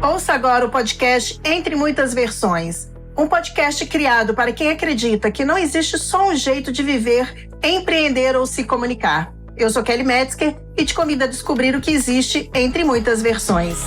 Ouça agora o podcast Entre Muitas Versões. Um podcast criado para quem acredita que não existe só um jeito de viver, empreender ou se comunicar. Eu sou Kelly Metzger e te convido a descobrir o que existe entre muitas versões.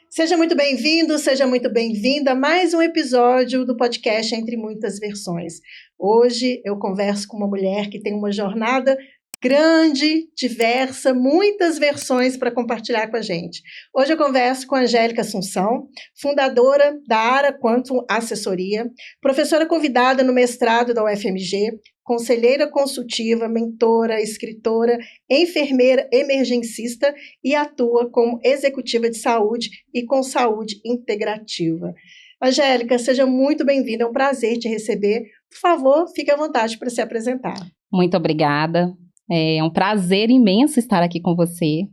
Seja muito bem-vindo, seja muito bem-vinda a mais um episódio do podcast Entre Muitas Versões. Hoje eu converso com uma mulher que tem uma jornada grande, diversa, muitas versões para compartilhar com a gente. Hoje eu converso com a Angélica Assunção, fundadora da Ara Quantum Assessoria, professora convidada no mestrado da UFMG, conselheira consultiva, mentora, escritora, enfermeira emergencista e atua como executiva de saúde e com saúde integrativa. Angélica, seja muito bem-vinda, é um prazer te receber. Por favor, fique à vontade para se apresentar. Muito obrigada. É um prazer imenso estar aqui com você.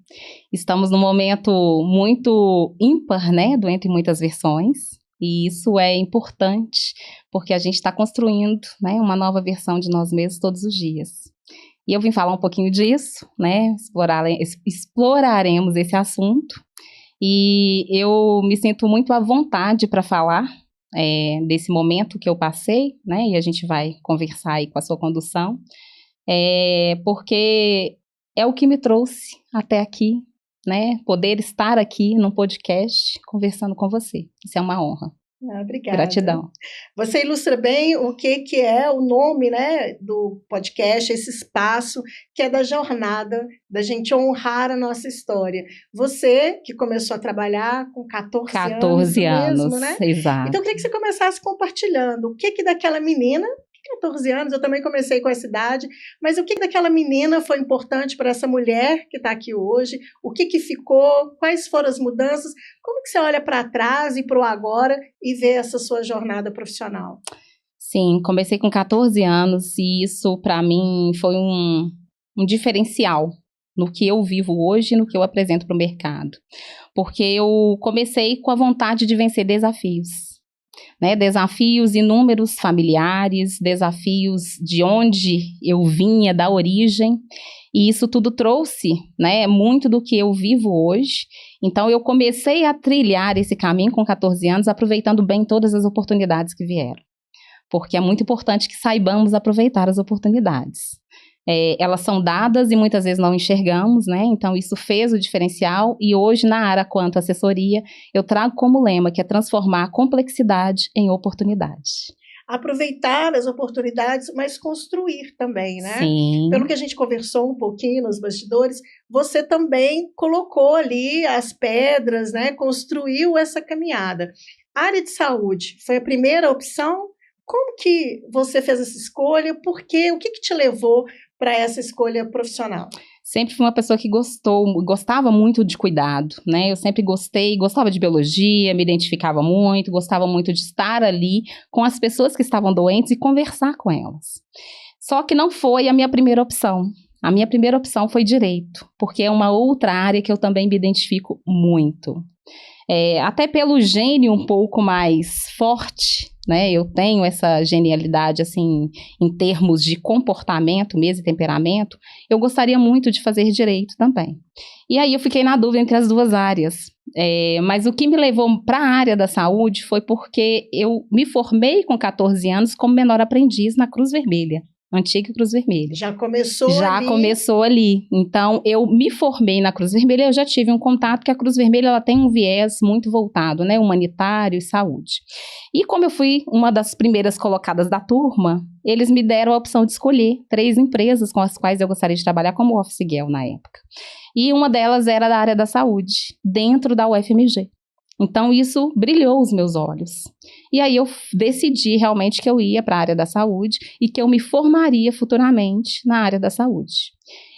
Estamos num momento muito ímpar, né, do Entre Muitas Versões, e isso é importante, porque a gente está construindo, né, uma nova versão de nós mesmos todos os dias. E eu vim falar um pouquinho disso, né, exploraremos esse assunto, e eu me sinto muito à vontade para falar desse momento que eu passei, né, e a gente vai conversar aí com a sua condução, porque é o que me trouxe até aqui, né? Poder estar aqui num podcast conversando com você. Isso é uma honra. Obrigada. Gratidão. Você ilustra bem o que é o nome, né, do podcast, esse espaço que é da jornada, da gente honrar a nossa história. Você que começou a trabalhar com 14 anos mesmo, né? Exato. Então eu queria que você começasse compartilhando o que daquela menina, 14 anos, eu também comecei com essa idade, mas o que daquela menina foi importante para essa mulher que está aqui hoje? O que ficou? Quais foram as mudanças? Como que você olha para trás e para o agora e vê essa sua jornada profissional? Sim, comecei com 14 anos e isso para mim foi um diferencial no que eu vivo hoje e no que eu apresento para o mercado. Porque eu comecei com a vontade de vencer desafios. Né, desafios inúmeros familiares, desafios de onde eu vinha, da origem, e isso tudo trouxe, né, muito do que eu vivo hoje. Então eu comecei a trilhar esse caminho com 14 anos, aproveitando bem todas as oportunidades que vieram, porque é muito importante que saibamos aproveitar as oportunidades. Elas são dadas e muitas vezes não enxergamos, né? Então isso fez o diferencial e hoje na Ara Quantum Assessoria eu trago como lema que é transformar a complexidade em oportunidade. Aproveitar as oportunidades, mas construir também, né? Sim. Pelo que a gente conversou um pouquinho nos bastidores, você também colocou ali as pedras, né? Construiu essa caminhada. A área de saúde foi a primeira opção? Como que você fez essa escolha? Por quê? O que te levou para essa escolha profissional? Sempre fui uma pessoa que gostava muito de cuidado, né? Eu sempre gostava de biologia, me identificava muito, gostava muito de estar ali com as pessoas que estavam doentes e conversar com elas. Só que não foi a minha primeira opção. A minha primeira opção foi direito, porque é uma outra área que eu também me identifico muito. Até pelo gene um pouco mais forte, né? Eu tenho essa genialidade, assim, em termos de comportamento mesmo e temperamento, eu gostaria muito de fazer direito também. E aí eu fiquei na dúvida entre as duas áreas. Mas o que me levou para a área da saúde foi porque eu me formei com 14 anos como menor aprendiz na Cruz Vermelha. Antiga Cruz Vermelha. Já começou ali. Então, eu me formei na Cruz Vermelha, eu já tive um contato que a Cruz Vermelha ela tem um viés muito voltado, né, humanitário e saúde. E como eu fui uma das primeiras colocadas da turma, eles me deram a opção de escolher 3 empresas com as quais eu gostaria de trabalhar como office girl na época. E uma delas era da área da saúde, dentro da UFMG. Então, isso brilhou os meus olhos. E aí eu decidi realmente que eu ia para a área da saúde e que eu me formaria futuramente na área da saúde.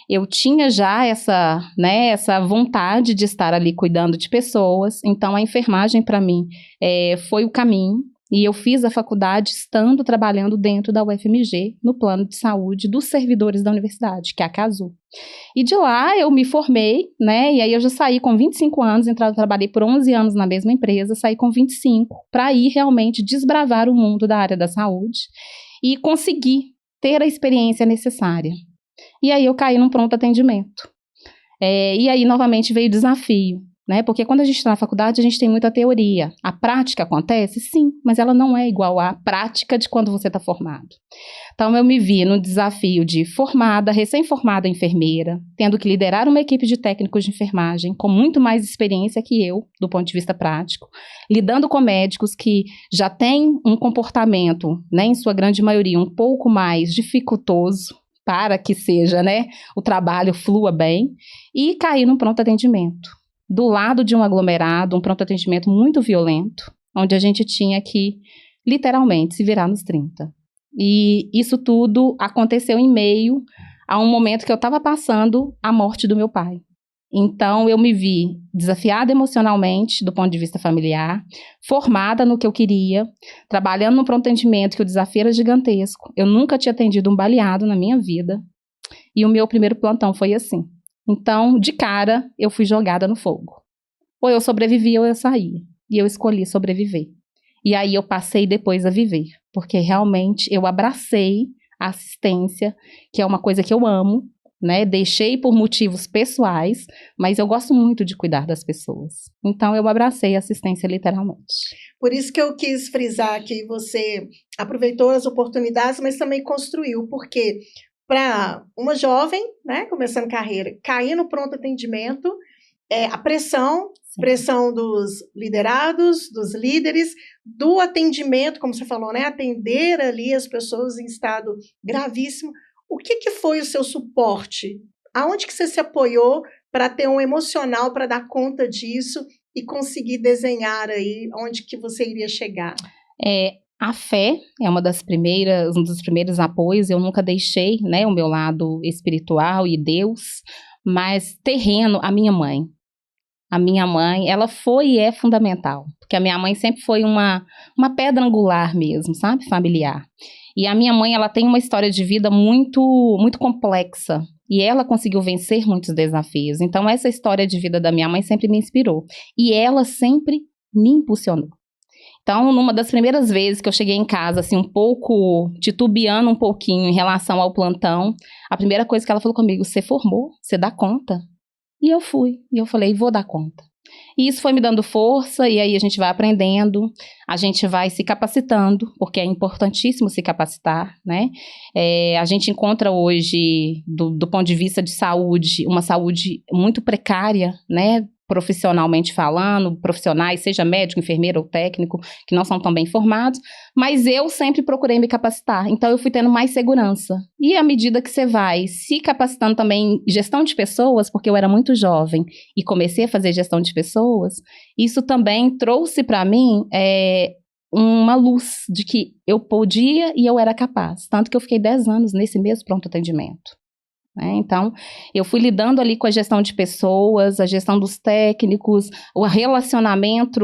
Eu tinha já essa vontade de estar ali cuidando de pessoas, então a enfermagem para mim foi o caminho. E eu fiz a faculdade trabalhando dentro da UFMG, no plano de saúde dos servidores da universidade, que é a CASU. E de lá eu me formei, né, e aí eu já saí com 25 anos, trabalhei por 11 anos na mesma empresa, saí com 25, para ir realmente desbravar o mundo da área da saúde e conseguir ter a experiência necessária. E aí eu caí num pronto atendimento. E aí, novamente, veio o desafio, né? Porque quando a gente está na faculdade, a gente tem muita teoria. A prática acontece? Sim, mas ela não é igual à prática de quando você está formado. Então, eu me vi no desafio de formada, recém-formada enfermeira, tendo que liderar uma equipe de técnicos de enfermagem com muito mais experiência que eu, do ponto de vista prático, lidando com médicos que já têm um comportamento, né, em sua grande maioria, um pouco mais dificultoso, para que seja, né, o trabalho flua bem, e cair num pronto atendimento. Do lado de um aglomerado, um pronto atendimento muito violento, onde a gente tinha que, literalmente, se virar nos 30. E isso tudo aconteceu em meio a um momento que eu estava passando a morte do meu pai. Então, eu me vi desafiada emocionalmente, do ponto de vista familiar, formada no que eu queria, trabalhando num pronto atendimento que o desafio era gigantesco. Eu nunca tinha atendido um baleado na minha vida, e o meu primeiro plantão foi assim. Então, de cara, eu fui jogada no fogo. Ou eu sobrevivia ou eu saía. E eu escolhi sobreviver. E aí eu passei depois a viver, porque realmente eu abracei a assistência, que é uma coisa que eu amo, né? Deixei por motivos pessoais, mas eu gosto muito de cuidar das pessoas. Então eu abracei a assistência literalmente. Por isso que eu quis frisar que você aproveitou as oportunidades, mas também construiu, porque para uma jovem, né, começando carreira, cair no pronto atendimento, a pressão dos liderados, dos líderes, do atendimento, como você falou, né, atender ali as pessoas em estado gravíssimo. O que foi o seu suporte? Aonde que você se apoiou para ter um emocional para dar conta disso e conseguir desenhar aí onde que você iria chegar? A fé é um dos primeiros apoios. Eu nunca deixei, né, o meu lado espiritual e Deus, mas terreno, a minha mãe. A minha mãe, ela foi e é fundamental, porque a minha mãe sempre foi uma pedra angular mesmo, sabe, familiar. E a minha mãe, ela tem uma história de vida muito, muito complexa, e ela conseguiu vencer muitos desafios. Então, essa história de vida da minha mãe sempre me inspirou, e ela sempre me impulsionou. Então, numa das primeiras vezes que eu cheguei em casa, assim, um pouco, titubeando um pouquinho em relação ao plantão, a primeira coisa que ela falou comigo: você formou? Você dá conta? E eu fui, e eu falei, vou dar conta. E isso foi me dando força, e aí a gente vai aprendendo, a gente vai se capacitando, porque é importantíssimo se capacitar, né? A gente encontra hoje, do ponto de vista de saúde, uma saúde muito precária, né? Profissionalmente falando, profissionais, seja médico, enfermeiro ou técnico, que não são tão bem formados, mas eu sempre procurei me capacitar, então eu fui tendo mais segurança. E à medida que você vai se capacitando também em gestão de pessoas, porque eu era muito jovem e comecei a fazer gestão de pessoas, isso também trouxe para mim uma luz de que eu podia e eu era capaz, tanto que eu fiquei 10 anos nesse mesmo pronto atendimento. Então, eu fui lidando ali com a gestão de pessoas, a gestão dos técnicos, o relacionamento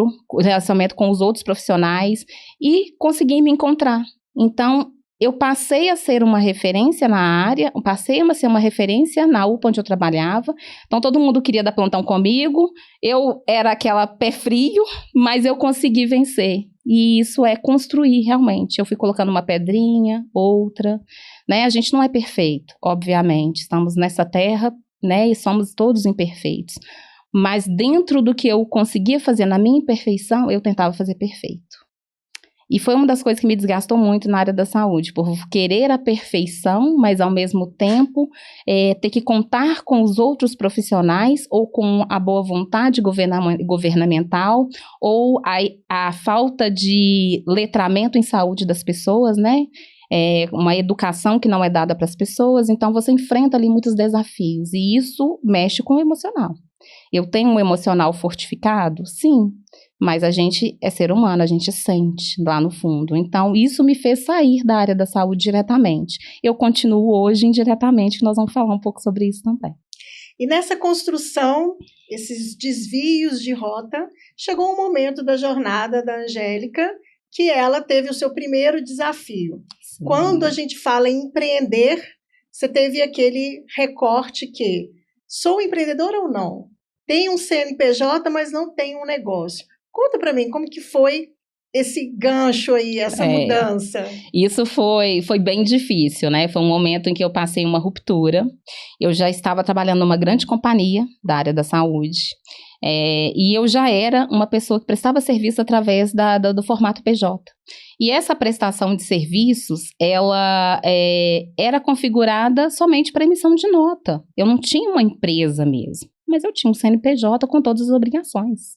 com os outros profissionais e consegui me encontrar. Então, eu passei a ser uma referência na área, passei a ser uma referência na UPA onde eu trabalhava. Então, todo mundo queria dar plantão comigo, eu era aquela pé frio, mas eu consegui vencer. E isso é construir realmente. Eu fui colocando uma pedrinha, outra, né? A gente não é perfeito, obviamente. Estamos nessa terra, né? E somos todos imperfeitos. Mas dentro do que eu conseguia fazer na minha imperfeição, eu tentava fazer perfeito. E foi uma das coisas que me desgastou muito na área da saúde, por querer a perfeição, mas ao mesmo tempo ter que contar com os outros profissionais ou com a boa vontade governamental ou a falta de letramento em saúde das pessoas, né? Uma educação que não é dada para as pessoas. Então você enfrenta ali muitos desafios e isso mexe com o emocional. Eu tenho um emocional fortificado? Sim. Mas a gente é ser humano, a gente sente lá no fundo. Então, isso me fez sair da área da saúde diretamente. Eu continuo hoje indiretamente, que nós vamos falar um pouco sobre isso também. E nessa construção, esses desvios de rota, chegou um momento da jornada da Angélica que ela teve o seu primeiro desafio. Sim. Quando a gente fala em empreender, você teve aquele recorte que sou empreendedora ou não? Tenho um CNPJ, mas não tenho um negócio. Conta para mim como que foi esse gancho aí, essa mudança? Isso foi bem difícil, né? Foi um momento em que eu passei uma ruptura. Eu já estava trabalhando numa grande companhia da área da saúde. E eu já era uma pessoa que prestava serviço através do formato PJ. E essa prestação de serviços, ela era configurada somente para emissão de nota. Eu não tinha uma empresa mesmo, mas eu tinha um CNPJ com todas as obrigações.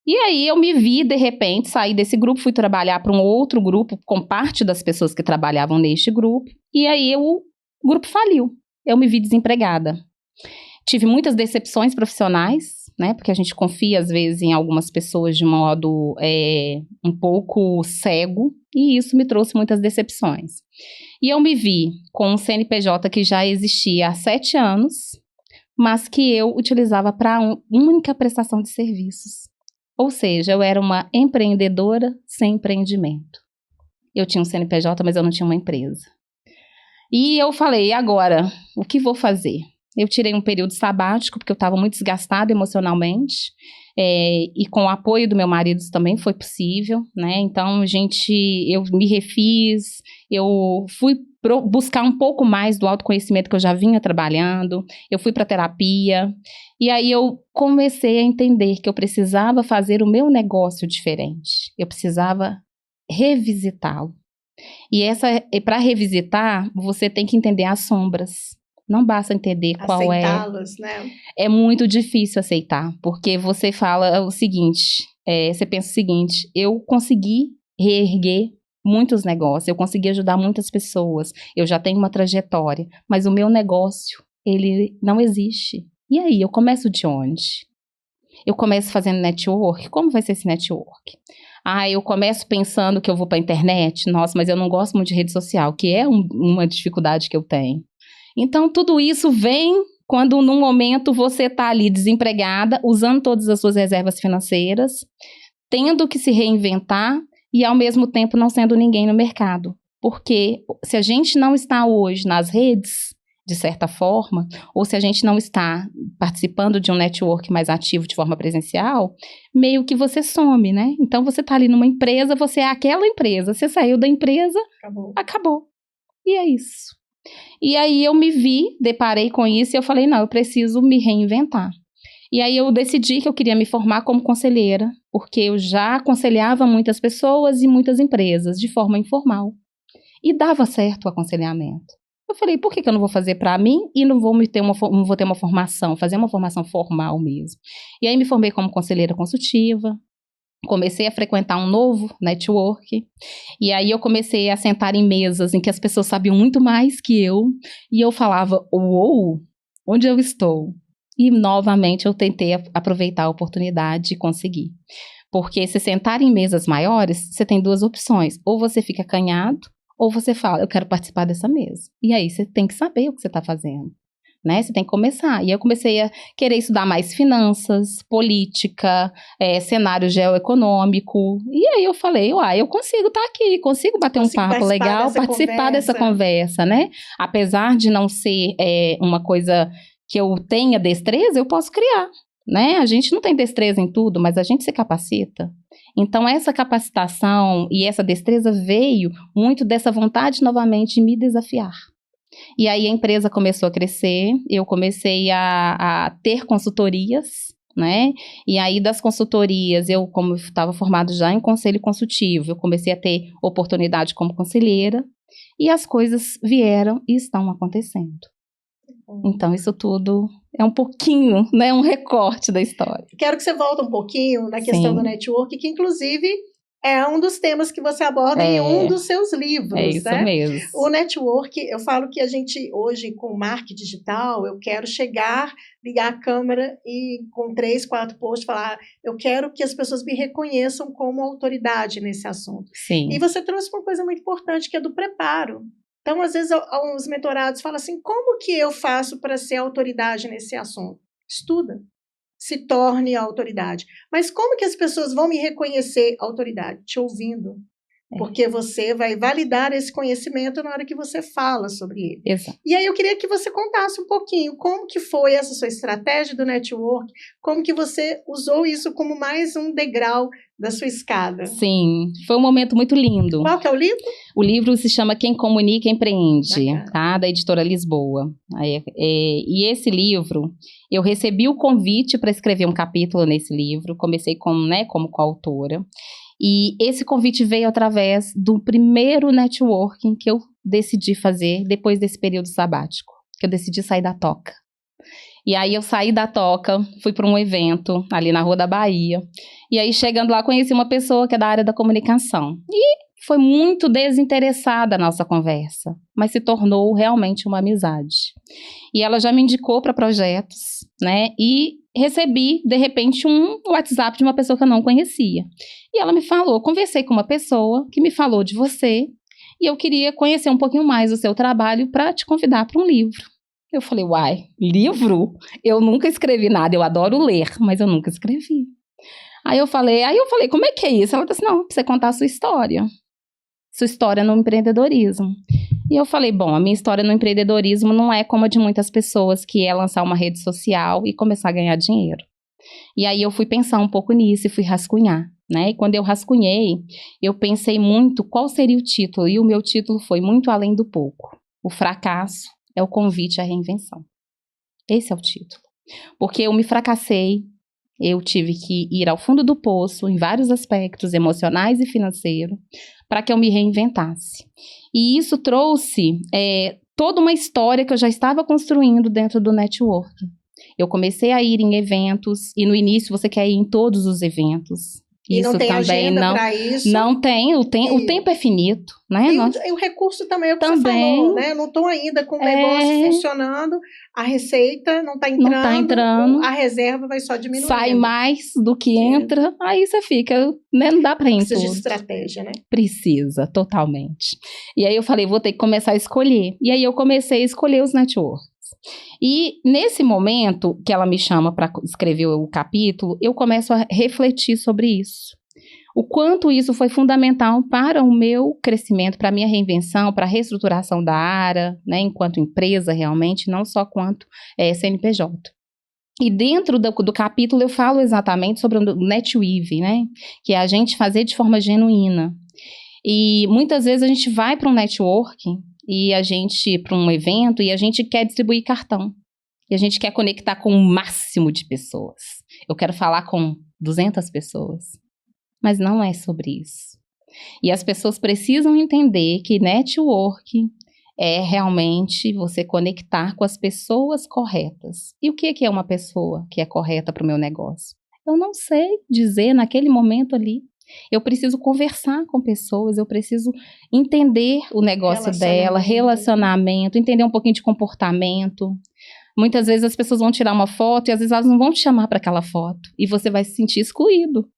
E aí eu me vi, de repente, sair desse grupo, fui trabalhar para um outro grupo, com parte das pessoas que trabalhavam neste grupo, e aí o grupo faliu. Eu me vi desempregada. Tive muitas decepções profissionais, né? Porque a gente confia, às vezes, em algumas pessoas de modo um pouco cego, e isso me trouxe muitas decepções. E eu me vi com um CNPJ que já existia há 7 anos, mas que eu utilizava para uma única prestação de serviços. Ou seja, eu era uma empreendedora sem empreendimento. Eu tinha um CNPJ, mas eu não tinha uma empresa. E eu falei, e agora, o que vou fazer? Eu tirei um período sabático, porque eu estava muito desgastada emocionalmente, e com o apoio do meu marido isso também foi possível, né? Então, eu me refiz, eu fui buscar um pouco mais do autoconhecimento que eu já vinha trabalhando, eu fui para terapia, e aí eu comecei a entender que eu precisava fazer o meu negócio diferente, eu precisava revisitá-lo. E para revisitar, você tem que entender as sombras. Não basta entender qual é. Aceitá-las, né? É muito difícil aceitar, porque você fala o seguinte, você pensa o seguinte, eu consegui reerguer muitos negócios, eu consegui ajudar muitas pessoas, eu já tenho uma trajetória, mas o meu negócio, ele não existe. E aí, eu começo de onde? Eu começo fazendo network? Como vai ser esse network? Eu começo pensando que eu vou para a internet, nossa, mas eu não gosto muito de rede social, que é uma dificuldade que eu tenho. Então, tudo isso vem quando, num momento, você está ali desempregada, usando todas as suas reservas financeiras, tendo que se reinventar e, ao mesmo tempo, não sendo ninguém no mercado. Porque se a gente não está hoje nas redes, de certa forma, ou se a gente não está participando de um network mais ativo de forma presencial, meio que você some, né? Então, você está ali numa empresa, você é aquela empresa. Você saiu da empresa, acabou. E é isso. E aí eu me deparei com isso e eu falei, não, eu preciso me reinventar. E aí eu decidi que eu queria me formar como conselheira, porque eu já aconselhava muitas pessoas e muitas empresas de forma informal. E dava certo o aconselhamento. Eu falei, por que eu não vou fazer para mim e não vou ter uma formação, fazer uma formação formal mesmo? E aí me formei como conselheira consultiva, comecei a frequentar um novo network, e aí eu comecei a sentar em mesas em que as pessoas sabiam muito mais que eu, e eu falava, uou, onde eu estou? E novamente eu tentei aproveitar a oportunidade e conseguir. Porque se sentar em mesas maiores, você tem 2 opções, ou você fica acanhado, ou você fala, eu quero participar dessa mesa. E aí você tem que saber o que você está fazendo. Né? Você tem que começar. E aí eu comecei a querer estudar mais finanças, política, cenário geoeconômico. E aí eu falei, eu consigo estar aqui, consigo bater um papo legal, participar dessa conversa, né? Apesar de não ser uma coisa que eu tenha destreza, eu posso criar, né? A gente não tem destreza em tudo, mas a gente se capacita. Então, essa capacitação e essa destreza veio muito dessa vontade, novamente, de me desafiar. E aí a empresa começou a crescer, eu comecei a ter consultorias, né? E aí das consultorias, como eu estava formado já em conselho consultivo, eu comecei a ter oportunidade como conselheira, e as coisas vieram e estão acontecendo. Então, isso tudo é um pouquinho, né? Um recorte da história. Quero que você volte um pouquinho na questão do network, que inclusive é um dos temas que você aborda em um dos seus livros. É isso, né? Mesmo. O network, eu falo que a gente hoje, com marketing digital, eu quero chegar, ligar a câmera e com 3, 4 posts falar, eu quero que as pessoas me reconheçam como autoridade nesse assunto. Sim. E você trouxe uma coisa muito importante, que é do preparo. Então, às vezes, os mentorados falam assim, como que eu faço para ser autoridade nesse assunto? Estuda. Se torne a autoridade. Mas como que as pessoas vão me reconhecer autoridade? Te ouvindo, Porque você vai validar esse conhecimento na hora que você fala sobre ele. Exato. E aí eu queria que você contasse um pouquinho como que foi essa sua estratégia do network, como que você usou isso como mais um degrau da sua escada. Sim, foi um momento muito lindo. Qual que é o livro? O livro se chama Quem Comunica Empreende, Bacana. tá? Da editora Lisboa. E esse livro, eu recebi o convite para escrever um capítulo nesse livro, comecei como coautora. E esse convite veio através do primeiro networking que eu decidi fazer depois desse período sabático, que eu decidi sair da toca. E aí eu saí da toca, fui para um evento ali na Rua da Bahia, e aí chegando lá conheci uma pessoa que é da área da comunicação. E foi muito desinteressada a nossa conversa, mas se tornou realmente uma amizade. E ela já me indicou para projetos, né? E recebi, de repente, um WhatsApp de uma pessoa que eu não conhecia. E ela me falou, conversei com uma pessoa que me falou de você, e eu queria conhecer um pouquinho mais do seu trabalho para te convidar para um livro. Eu falei, uai, livro? Eu nunca escrevi nada, eu adoro ler, mas eu nunca escrevi. Aí eu falei, como é que é isso? Ela disse, não, pra você contar a sua história no empreendedorismo. E eu falei, bom, a minha história no empreendedorismo não é como a de muitas pessoas, que é lançar uma rede social e começar a ganhar dinheiro. E aí eu fui pensar um pouco nisso e fui rascunhar, né? E quando eu rascunhei, eu pensei muito qual seria o título, e o meu título foi Muito Além do Pouco. O fracasso é o convite à reinvenção. Esse é o título. Porque eu me fracassei, eu tive que ir ao fundo do poço em vários aspectos emocionais e financeiros para que eu me reinventasse. E isso trouxe toda uma história que eu já estava construindo dentro do networking. Eu comecei a ir em eventos, e no início você quer ir em todos os eventos. E isso não tem também agenda para isso. Não tem, o tempo é finito, né? E o recurso também é o que você falou, né? Não estou ainda com o negócio funcionando, a receita não está entrando, não tá entrando, a reserva vai só diminuindo. Sai mais do que entra, aí você fica, né? Não dá para ir em tudo. Precisa de estratégia, né? Precisa, totalmente. E aí eu falei, vou ter que começar a escolher. E aí eu comecei a escolher os networks. E nesse momento que ela me chama para escrever o capítulo, eu começo a refletir sobre isso. O quanto isso foi fundamental para o meu crescimento, para a minha reinvenção, para a reestruturação da área, né, enquanto empresa realmente, não só quanto CNPJ. E dentro do capítulo eu falo exatamente sobre o NetWeave, né, que é a gente fazer de forma genuína. E muitas vezes a gente vai para um networking, e a gente para um evento, e a gente quer distribuir cartão. E a gente quer conectar com o máximo de pessoas. Eu quero falar com 200 pessoas. Mas não é sobre isso. E as pessoas precisam entender que networking é realmente você conectar com as pessoas corretas. E o que é uma pessoa que é correta para o meu negócio? Eu não sei dizer naquele momento ali. Eu preciso conversar com pessoas, eu preciso entender o negócio dela, relacionamento, entender um pouquinho de comportamento. Muitas vezes as pessoas vão tirar uma foto e às vezes elas não vão te chamar para aquela foto. E você vai se sentir excluído.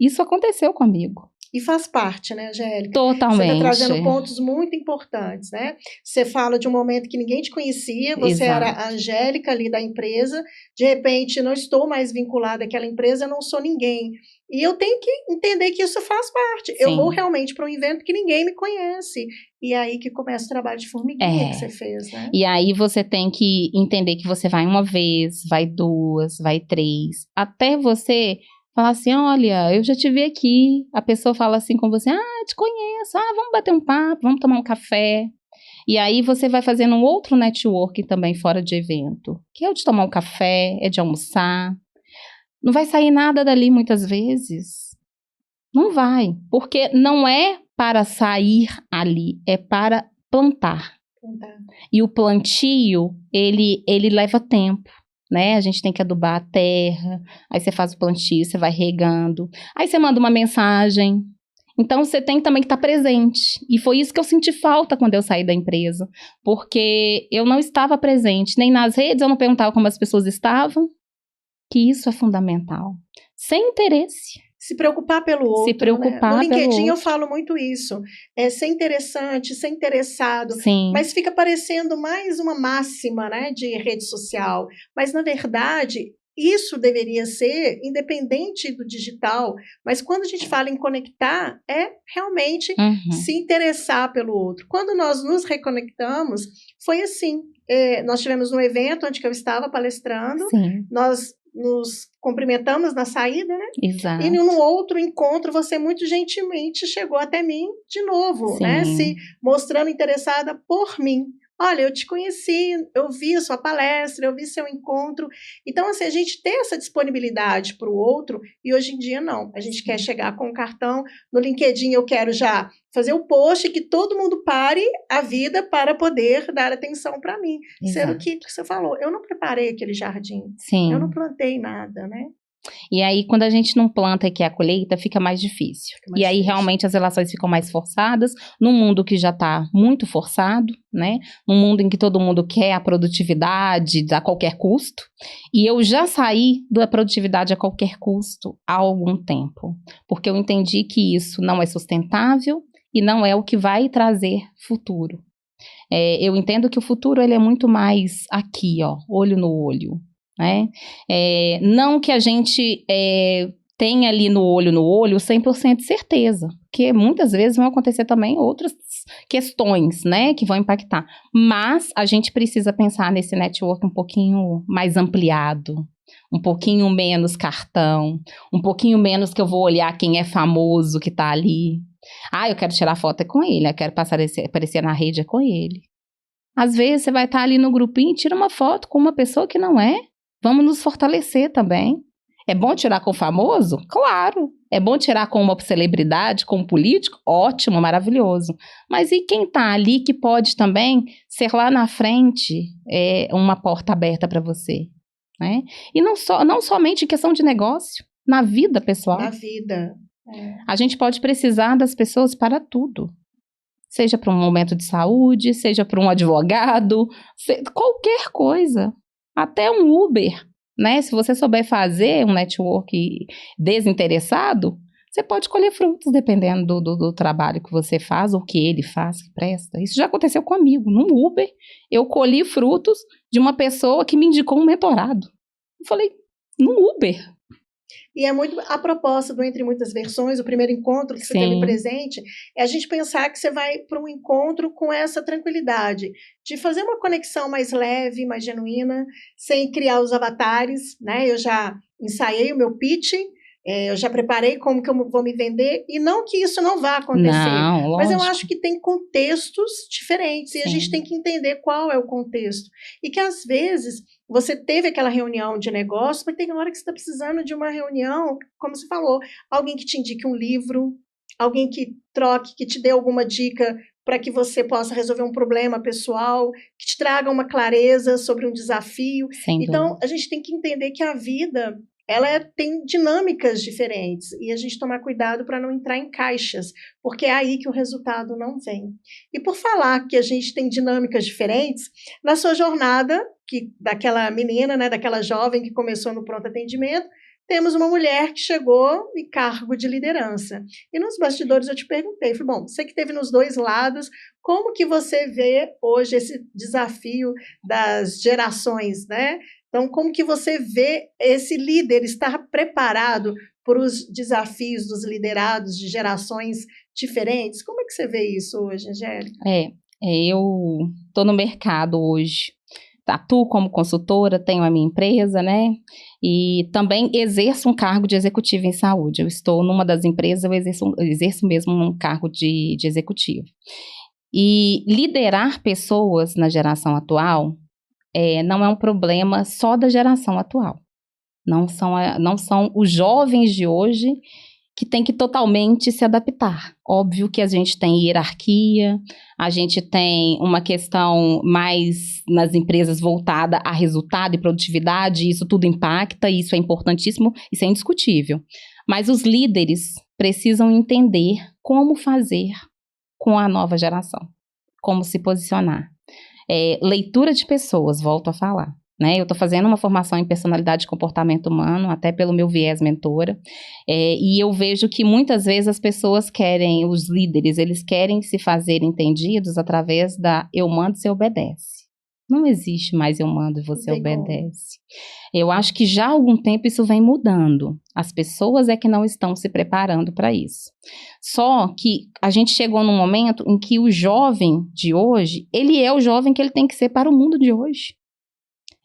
Isso aconteceu comigo. E faz parte, né, Angélica? Totalmente. Você está trazendo pontos muito importantes, né? Você fala de um momento que ninguém te conhecia, você era a Angélica ali da empresa, de repente não estou mais vinculada àquela empresa, eu não sou ninguém. E eu tenho que entender que isso faz parte. Sim. Eu vou realmente para um evento que ninguém me conhece. E aí que começa o trabalho de formiguinha que você fez, né? E aí você tem que entender que você vai uma vez, vai duas, vai três, até você falar assim, olha, eu já te vi aqui. A pessoa fala assim com você, te conheço, vamos bater um papo, vamos tomar um café. E aí você vai fazendo um outro networking também fora de evento, que é o de tomar um café, é de almoçar. Não vai sair nada dali muitas vezes. Não vai, porque não é para sair ali, é para plantar. E o plantio, ele leva tempo. Né? A gente tem que adubar a terra, aí você faz o plantio, você vai regando, aí você manda uma mensagem. Então você tem também que estar presente. E foi isso que eu senti falta quando eu saí da empresa, porque eu não estava presente, nem nas redes, eu não perguntava como as pessoas estavam, que isso é fundamental. Sem interesse. Se preocupar pelo outro. Se preocupar, né? No LinkedIn pelo eu falo muito isso. É ser interessante, ser interessado. Sim. Mas fica parecendo mais uma máxima, né, de rede social. Mas, na verdade, isso deveria ser independente do digital, mas quando a gente fala em conectar, é realmente se interessar pelo outro. Quando nós nos reconectamos, foi assim. Nós tivemos um evento onde eu estava palestrando, nós nos cumprimentamos na saída, né? Exato. E no outro encontro, você muito gentilmente chegou até mim de novo, né? Se mostrando interessada por mim. Olha, eu te conheci, eu vi a sua palestra, eu vi seu encontro. Então, assim, a gente tem essa disponibilidade para o outro e hoje em dia não. A gente quer chegar com o cartão no LinkedIn, eu quero já fazer o post que todo mundo pare a vida para poder dar atenção para mim. Exato. Sendo que você falou, eu não preparei aquele jardim, eu não plantei nada, né? E aí, quando a gente não planta, que é a colheita, fica mais difícil. E aí, realmente, as relações ficam mais forçadas, num mundo que já está muito forçado, né? Num mundo em que todo mundo quer a produtividade a qualquer custo. E eu já saí da produtividade a qualquer custo há algum tempo. Porque eu entendi que isso não é sustentável e não é o que vai trazer futuro. Eu entendo que o futuro ele é muito mais aqui, ó, olho no olho. Né? Não que a gente tenha ali no olho 100% de certeza, porque muitas vezes vão acontecer também outras questões, né, que vão impactar, mas a gente precisa pensar nesse network um pouquinho mais ampliado, um pouquinho menos cartão, um pouquinho menos que eu vou olhar quem é famoso que tá ali. Eu quero tirar foto com ele, eu quero aparecer na rede com ele. Às vezes você vai estar ali no grupinho e tira uma foto com uma pessoa que não é. Vamos nos fortalecer também. É bom tirar com o famoso? Claro. É bom tirar com uma celebridade, com um político? Ótimo, maravilhoso. Mas e quem está ali que pode também ser lá na frente uma porta aberta para você? Né? E não somente em questão de negócio, na vida pessoal. Na vida. A gente pode precisar das pessoas para tudo. Seja para um momento de saúde, seja para um advogado, qualquer coisa. Até um Uber, né? Se você souber fazer um network desinteressado, você pode colher frutos dependendo do trabalho que você faz ou que ele faz, que presta. Isso já aconteceu comigo. No Uber, eu colhi frutos de uma pessoa que me indicou um mentorado. Eu falei, no Uber. E é muito a proposta do Entre Muitas Versões, o primeiro encontro que você teve presente, é a gente pensar que você vai para um encontro com essa tranquilidade, de fazer uma conexão mais leve, mais genuína, sem criar os avatares, né? Eu já ensaiei o meu pitch, eu já preparei como que eu vou me vender, e não que isso não vá acontecer, não, mas eu acho que tem contextos diferentes, e a gente tem que entender qual é o contexto. E que às vezes você teve aquela reunião de negócio, mas tem hora que você está precisando de uma reunião, como você falou, alguém que te indique um livro, alguém que troque, que te dê alguma dica para que você possa resolver um problema pessoal, que te traga uma clareza sobre um desafio. Então, a gente tem que entender que a vida tem dinâmicas diferentes e a gente tomar cuidado para não entrar em caixas, porque é aí que o resultado não vem. E por falar que a gente tem dinâmicas diferentes, na sua jornada, daquela menina, né, daquela jovem que começou no pronto atendimento, temos uma mulher que chegou em cargo de liderança. E nos bastidores eu te perguntei, falei, bom, você que esteve nos dois lados, como que você vê hoje esse desafio das gerações, né? Então, como que você vê esse líder estar preparado para os desafios dos liderados de gerações diferentes? Como é que você vê isso hoje, Angélica? Eu estou no mercado hoje. Atuo como consultora, tenho a minha empresa, né? E também exerço um cargo de executivo em saúde. Eu estou numa das empresas, eu exerço mesmo um cargo de executivo. E liderar pessoas na geração atual não é um problema só da geração atual. Não são os jovens de hoje que têm que totalmente se adaptar. Óbvio que a gente tem hierarquia, a gente tem uma questão mais nas empresas voltada a resultado e produtividade, isso tudo impacta, isso é importantíssimo, isso é indiscutível. Mas os líderes precisam entender como fazer com a nova geração, como se posicionar. Leitura de pessoas, volto a falar. Né? Eu estou fazendo uma formação em personalidade e comportamento humano, até pelo meu viés mentora, e eu vejo que muitas vezes as pessoas os líderes, eles querem se fazer entendidos através da eu mando, você obedece. Não existe mais eu mando e você Não tem como. obedece. Eu acho que já há algum tempo isso vem mudando. As pessoas é que não estão se preparando para isso. Só que a gente chegou num momento em que o jovem de hoje, ele é o jovem que ele tem que ser para o mundo de hoje.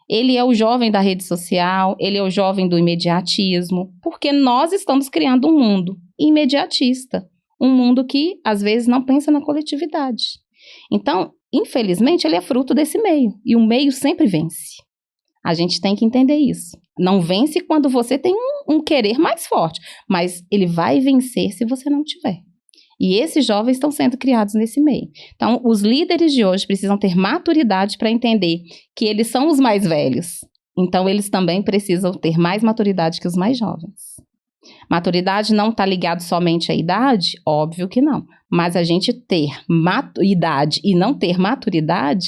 Ele é o jovem da rede social, ele é o jovem do imediatismo, porque nós estamos criando um mundo imediatista. Um mundo que, às vezes, não pensa na coletividade. Então, infelizmente, ele é fruto desse meio. E o meio sempre vence. A gente tem que entender isso. Não vence quando você tem um querer mais forte, mas ele vai vencer se você não tiver. E esses jovens estão sendo criados nesse meio. Então, os líderes de hoje precisam ter maturidade para entender que eles são os mais velhos. Então, eles também precisam ter mais maturidade que os mais jovens. Maturidade não está ligado somente à idade? Óbvio que não. Mas a gente ter idade e não ter maturidade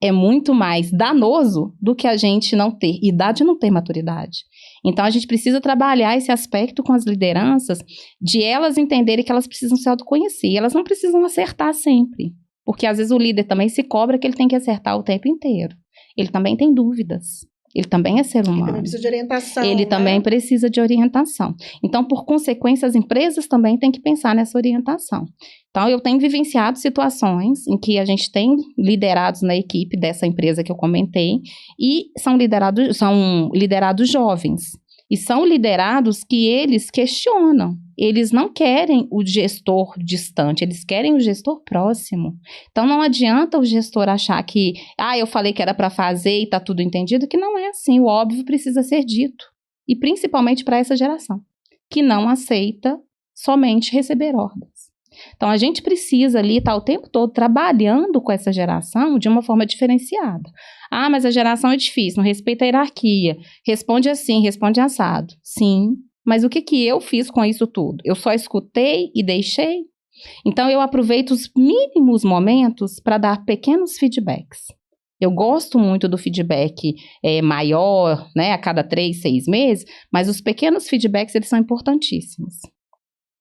é muito mais danoso do que a gente não ter idade e não ter maturidade. Então, a gente precisa trabalhar esse aspecto com as lideranças, de elas entenderem que elas precisam se autoconhecer. Elas não precisam acertar sempre. Porque, às vezes, o líder também se cobra que ele tem que acertar o tempo inteiro. Ele também tem dúvidas. Ele também é ser humano. Ele também precisa de orientação. Ele também precisa de orientação. Então, por consequência, as empresas também têm que pensar nessa orientação. Então, eu tenho vivenciado situações em que a gente tem liderados na equipe dessa empresa que eu comentei e são liderados jovens. E são liderados que eles questionam. Eles não querem o gestor distante, eles querem o gestor próximo. Então, não adianta o gestor achar que, eu falei que era para fazer e está tudo entendido, que não é assim. O óbvio precisa ser dito. E principalmente para essa geração, que não aceita somente receber ordens. Então, a gente precisa ali estar o tempo todo trabalhando com essa geração de uma forma diferenciada. Mas a geração é difícil, não respeita a hierarquia, responde assim, responde assado. Sim, mas o que eu fiz com isso tudo? Eu só escutei e deixei? Então, eu aproveito os mínimos momentos para dar pequenos feedbacks. Eu gosto muito do feedback maior, né, a cada 3, 6 meses, mas os pequenos feedbacks, eles são importantíssimos.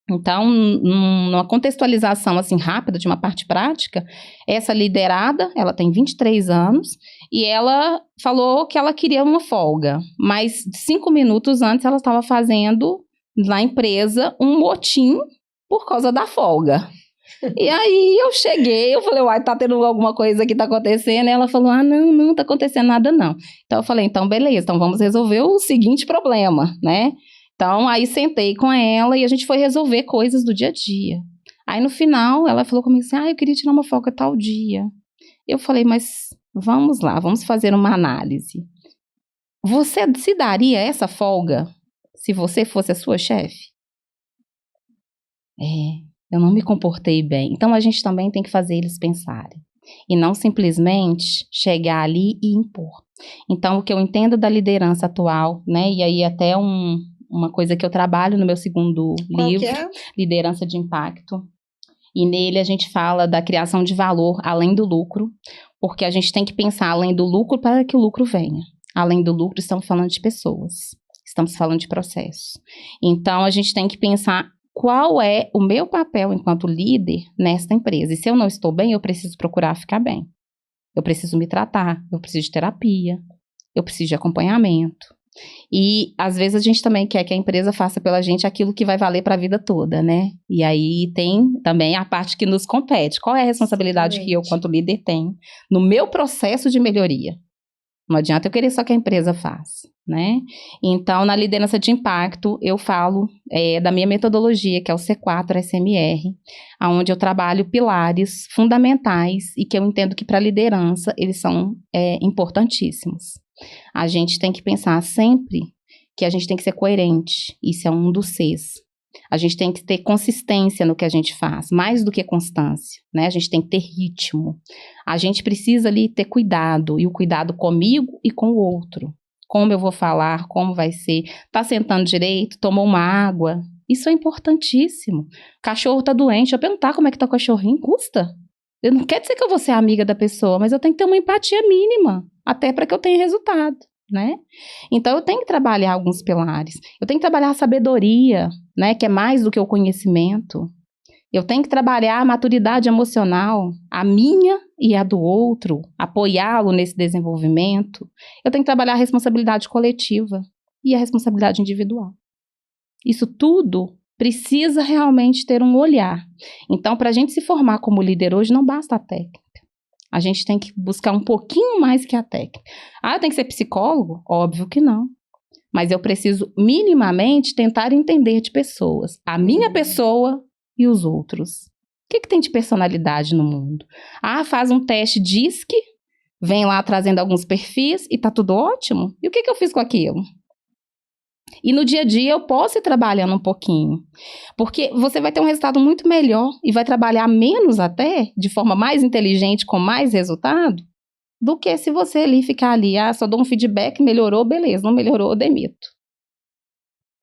Então, numa contextualização assim rápida de uma parte prática, essa liderada, ela tem 23 anos e ela falou que ela queria uma folga, mas 5 minutos antes ela estava fazendo na empresa um motim por causa da folga. E aí eu cheguei, eu falei, tá tendo alguma coisa que tá acontecendo? E ela falou, não tá acontecendo nada não. Então eu falei, então beleza, então vamos resolver o seguinte problema, né? Então, aí sentei com ela e a gente foi resolver coisas do dia a dia. Aí, no final, ela falou comigo assim, eu queria tirar uma folga tal dia. Eu falei, mas vamos lá, vamos fazer uma análise. Você se daria essa folga se você fosse a sua chefe? Eu não me comportei bem. Então, a gente também tem que fazer eles pensarem. E não simplesmente chegar ali e impor. Então, o que eu entendo da liderança atual, né, e aí até uma coisa que eu trabalho no meu segundo livro, Liderança de Impacto. E nele a gente fala da criação de valor além do lucro, porque a gente tem que pensar além do lucro para que o lucro venha. Além do lucro, estamos falando de pessoas, estamos falando de processos. Então, a gente tem que pensar qual é o meu papel enquanto líder nesta empresa. E se eu não estou bem, eu preciso procurar ficar bem. Eu preciso me tratar, eu preciso de terapia, eu preciso de acompanhamento. E às vezes a gente também quer que a empresa faça pela gente aquilo que vai valer para a vida toda, né? E aí tem também a parte que nos compete. Qual é a responsabilidade que eu, quanto líder, tenho no meu processo de melhoria? Não adianta eu querer só que a empresa faça, né? Então, na liderança de impacto, eu falo da minha metodologia, que é o C4SMR, onde eu trabalho pilares fundamentais e que eu entendo que para a liderança eles são importantíssimos. A gente tem que pensar sempre que a gente tem que ser coerente. Isso é um dos Cs. A gente tem que ter consistência no que a gente faz, mais do que constância, né? A gente tem que ter ritmo. A gente precisa ali ter cuidado, e o cuidado comigo e com o outro. Como eu vou falar, como vai ser. Tá sentando direito, tomou uma água. Isso é importantíssimo. Cachorro tá doente, eu perguntar como é que tá o cachorrinho, custa. Eu não quer dizer que eu vou ser amiga da pessoa, mas eu tenho que ter uma empatia mínima, até para que eu tenha resultado, né? Então, eu tenho que trabalhar alguns pilares. Eu tenho que trabalhar a sabedoria, né? Que é mais do que o conhecimento. Eu tenho que trabalhar a maturidade emocional, a minha e a do outro, apoiá-lo nesse desenvolvimento. Eu tenho que trabalhar a responsabilidade coletiva e a responsabilidade individual. Isso tudo precisa realmente ter um olhar. Então, para a gente se formar como líder hoje, não basta a técnica. A gente tem que buscar um pouquinho mais que a técnica. Ah, tem que ser psicólogo? Óbvio que não. Mas eu preciso minimamente tentar entender de pessoas. A minha pessoa e os outros. O que tem de personalidade no mundo? Ah, faz um teste DISC, vem lá trazendo alguns perfis e tá tudo ótimo? E o que eu fiz com aquilo? E no dia a dia eu posso ir trabalhando um pouquinho. Porque você vai ter um resultado muito melhor e vai trabalhar menos até, de forma mais inteligente, com mais resultado, do que se você ali ficar ali, só dou um feedback, melhorou, beleza, não melhorou, eu demito.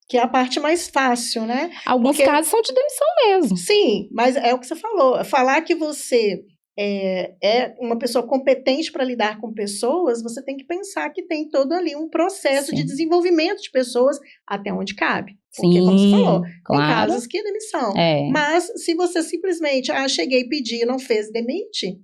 Que é a parte mais fácil, né? Alguns casos são de demissão mesmo. Sim, mas é o que você falou. Falar que você é uma pessoa competente para lidar com pessoas, você tem que pensar que tem todo ali um processo de desenvolvimento de pessoas até onde cabe. Porque, como você falou, tem casos que é demissão. Mas se você simplesmente, cheguei, pedi, não fez, demite,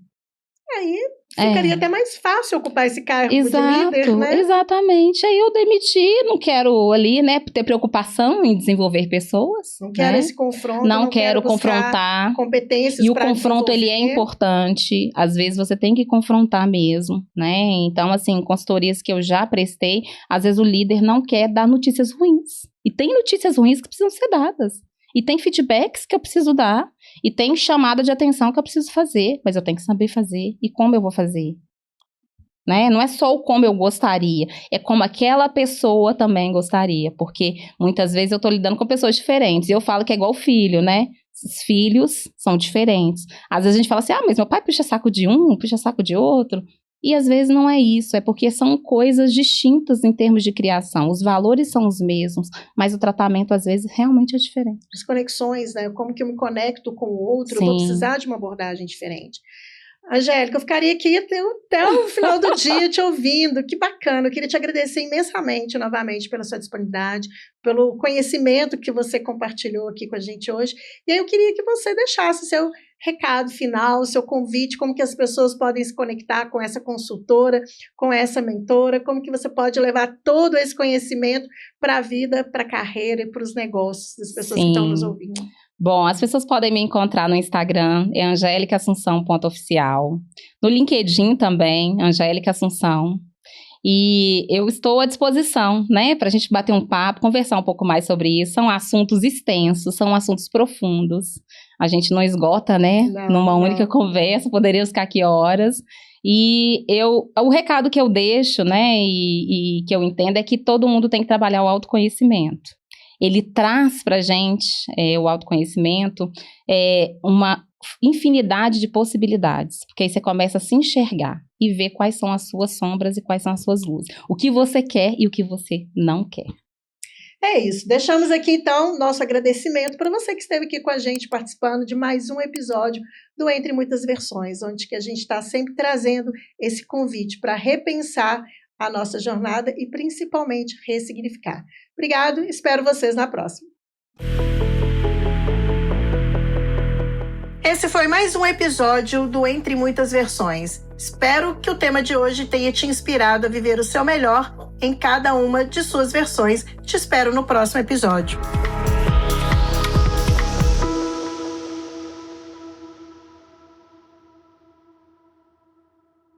aí ficaria até mais fácil ocupar esse cargo de líder, né? Exatamente. Aí eu demiti, não quero ali, né, ter preocupação em desenvolver pessoas. Não quero esse confronto. Não quero confrontar. Competências. E o confronto, ele é importante. Às vezes você tem que confrontar mesmo, né? Então, assim, consultorias que eu já prestei, às vezes o líder não quer dar notícias ruins. E tem notícias ruins que precisam ser dadas. E tem feedbacks que eu preciso dar, e tem chamada de atenção que eu preciso fazer, mas eu tenho que saber fazer, e como eu vou fazer. Né? Não é só o como eu gostaria, é como aquela pessoa também gostaria, porque muitas vezes eu estou lidando com pessoas diferentes, e eu falo que é igual filho, né? Os filhos são diferentes. Às vezes a gente fala assim, mas meu pai puxa saco de um, puxa saco de outro. E às vezes não é isso, é porque são coisas distintas em termos de criação. Os valores são os mesmos, mas o tratamento às vezes realmente é diferente. As conexões, né? Como que eu me conecto com o outro, eu vou precisar de uma abordagem diferente. Angélica, eu ficaria aqui até o final do dia te ouvindo, que bacana, eu queria te agradecer imensamente novamente pela sua disponibilidade, pelo conhecimento que você compartilhou aqui com a gente hoje, e aí eu queria que você deixasse seu recado final, seu convite, como que as pessoas podem se conectar com essa consultora, com essa mentora, como que você pode levar todo esse conhecimento para a vida, para a carreira e para os negócios das pessoas que estão nos ouvindo. Bom, as pessoas podem me encontrar no Instagram, é angelicaassunção.oficial. No LinkedIn também, Angélica Assunção. E eu estou à disposição, né, para a gente bater um papo, conversar um pouco mais sobre isso. São assuntos extensos, são assuntos profundos. A gente não esgota, né, numa única conversa, poderíamos ficar aqui horas. E o recado que eu deixo, né, e que eu entendo é que todo mundo tem que trabalhar o autoconhecimento. Ele traz para a gente, o autoconhecimento, uma infinidade de possibilidades, porque aí você começa a se enxergar e ver quais são as suas sombras e quais são as suas luzes. O que você quer e o que você não quer. É isso. Deixamos aqui, então, nosso agradecimento para você que esteve aqui com a gente, participando de mais um episódio do Entre Muitas Versões, onde que a gente está sempre trazendo esse convite para repensar a nossa jornada e, principalmente, ressignificar. Obrigado, espero vocês na próxima. Esse foi mais um episódio do Entre Muitas Versões. Espero que o tema de hoje tenha te inspirado a viver o seu melhor em cada uma de suas versões. Te espero no próximo episódio.